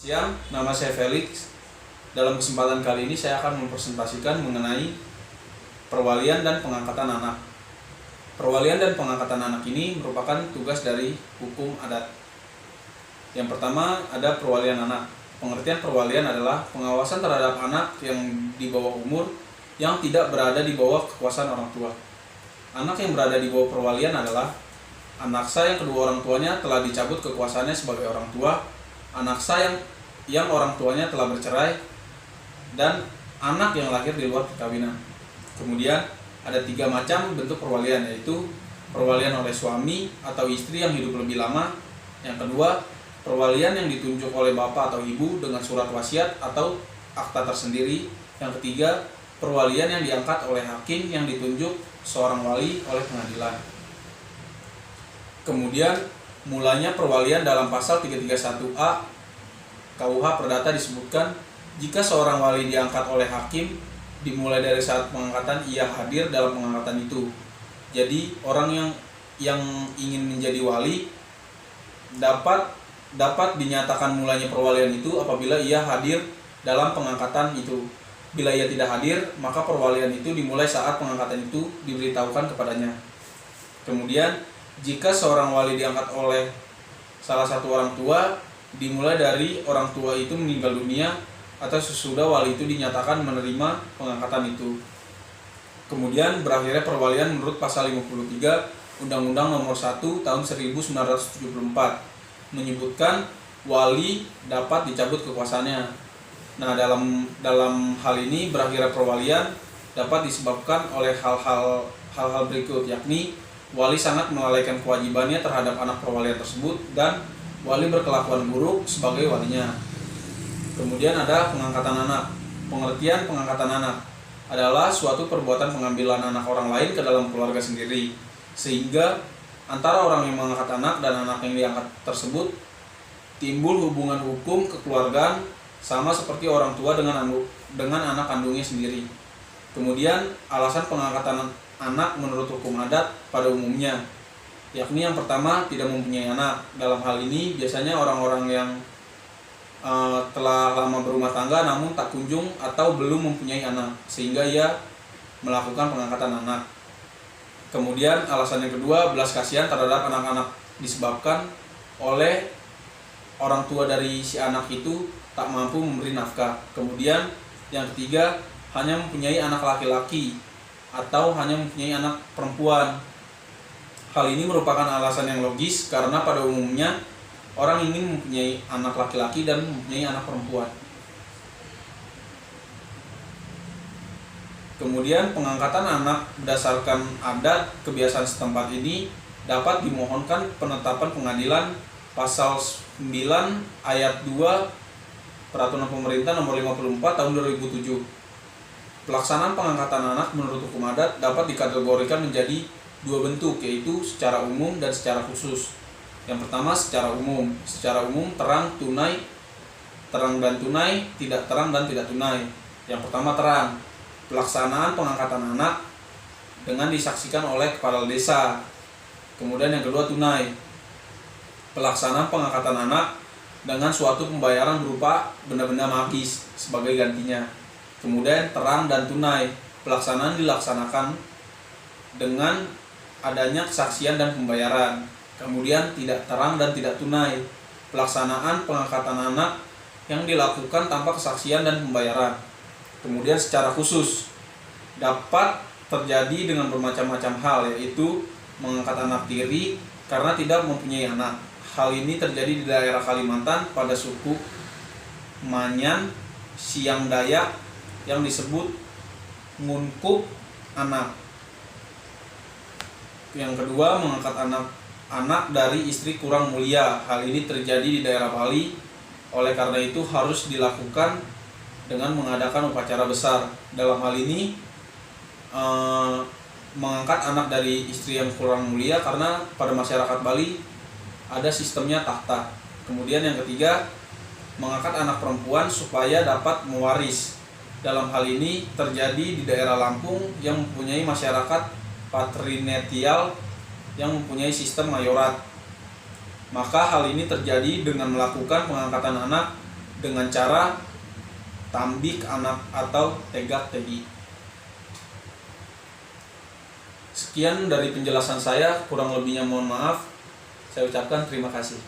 Siang, nama saya Felix. Dalam kesempatan kali ini saya akan mempresentasikan mengenai perwalian dan pengangkatan anak. Perwalian dan pengangkatan anak ini merupakan tugas dari hukum adat. Yang pertama ada perwalian anak. Pengertian perwalian adalah pengawasan terhadap anak yang di bawah umur yang tidak berada di bawah kekuasaan orang tua. Anak yang berada di bawah perwalian adalah anak sah yang kedua orang tuanya telah dicabut kekuasaannya sebagai orang tua, anak sah yang orang tuanya telah bercerai, dan anak yang lahir di luar perkawinan. Kemudian ada 3 macam bentuk perwalian, yaitu perwalian oleh suami atau istri yang hidup lebih lama. Yang kedua, perwalian yang ditunjuk oleh bapak atau ibu dengan surat wasiat atau akta tersendiri. Yang ketiga, perwalian yang diangkat oleh hakim yang ditunjuk seorang wali oleh pengadilan. Kemudian mulanya perwalian dalam pasal 331A KUH Perdata disebutkan, jika seorang wali diangkat oleh hakim, dimulai dari saat pengangkatan ia hadir dalam pengangkatan itu. Jadi orang yang ingin menjadi wali dapat dinyatakan mulanya perwalian itu apabila ia hadir dalam pengangkatan itu. Bila ia tidak hadir, maka perwalian itu dimulai saat pengangkatan itu diberitahukan kepadanya. Kemudian jika seorang wali diangkat oleh salah satu orang tua, dimulai dari orang tua itu meninggal dunia atau sesudah wali itu dinyatakan menerima pengangkatan itu. Kemudian berakhirnya perwalian menurut pasal 53 Undang-Undang Nomor 1 Tahun 1974 menyebutkan wali dapat dicabut kekuasaannya. Nah, dalam hal ini berakhirnya perwalian dapat disebabkan oleh hal-hal berikut, yakni wali sangat melalaikan kewajibannya terhadap anak perwalian tersebut dan wali berkelakuan buruk sebagai walinya. Kemudian ada pengangkatan anak. Pengertian pengangkatan anak adalah suatu perbuatan pengambilan anak orang lain ke dalam keluarga sendiri, sehingga antara orang yang mengangkat anak dan anak yang diangkat tersebut timbul hubungan hukum kekeluargaan sama seperti orang tua dengan anak kandungnya sendiri. Kemudian alasan pengangkatan anak menurut hukum adat pada umumnya, yakni yang pertama tidak mempunyai anak. Dalam hal ini biasanya orang-orang yang telah lama berumah tangga namun tak kunjung atau belum mempunyai anak, sehingga ia melakukan pengangkatan anak. Kemudian alasan yang kedua, belas kasihan terhadap anak-anak disebabkan oleh orang tua dari si anak itu tak mampu memberi nafkah. Kemudian yang ketiga, hanya mempunyai anak laki-laki atau hanya mempunyai anak perempuan. Hal ini merupakan alasan yang logis karena pada umumnya orang ingin mempunyai anak laki-laki dan mempunyai anak perempuan. Kemudian pengangkatan anak berdasarkan adat kebiasaan setempat ini dapat dimohonkan penetapan pengadilan pasal 9 ayat 2 Peraturan Pemerintah Nomor 54 Tahun 2007. Pelaksanaan pengangkatan anak menurut hukum adat dapat dikategorikan menjadi 2 bentuk, yaitu secara umum dan secara khusus. Yang pertama secara umum. Secara umum terang dan tunai, tidak terang dan tidak tunai. Yang pertama terang. Pelaksanaan pengangkatan anak dengan disaksikan oleh kepala desa. Kemudian yang kedua tunai. Pelaksanaan pengangkatan anak dengan suatu pembayaran berupa benda-benda magis sebagai gantinya. Kemudian terang dan tunai. Pelaksanaan dilaksanakan dengan adanya kesaksian dan pembayaran. Kemudian tidak terang dan tidak tunai. Pelaksanaan pengangkatan anak yang dilakukan tanpa kesaksian dan pembayaran. Kemudian secara khusus dapat terjadi dengan bermacam-macam hal, yaitu mengangkat anak tiri karena tidak mempunyai anak. Hal ini terjadi di daerah Kalimantan pada suku Manyan Siang Dayak yang disebut ngungkup anak. Yang kedua, mengangkat anak dari istri kurang mulia. Hal ini terjadi di daerah Bali. Oleh karena itu harus dilakukan dengan mengadakan upacara besar. Dalam hal ini mengangkat anak dari istri yang kurang mulia karena pada masyarakat Bali ada sistemnya tahta. Kemudian yang ketiga, mengangkat anak perempuan supaya dapat mewaris. Dalam hal ini terjadi di daerah Lampung yang mempunyai masyarakat patrinetial yang mempunyai sistem mayorat. Maka hal ini terjadi dengan melakukan pengangkatan anak dengan cara tambik anak atau tegak tegi. Sekian dari penjelasan saya, kurang lebihnya mohon maaf. Saya ucapkan terima kasih.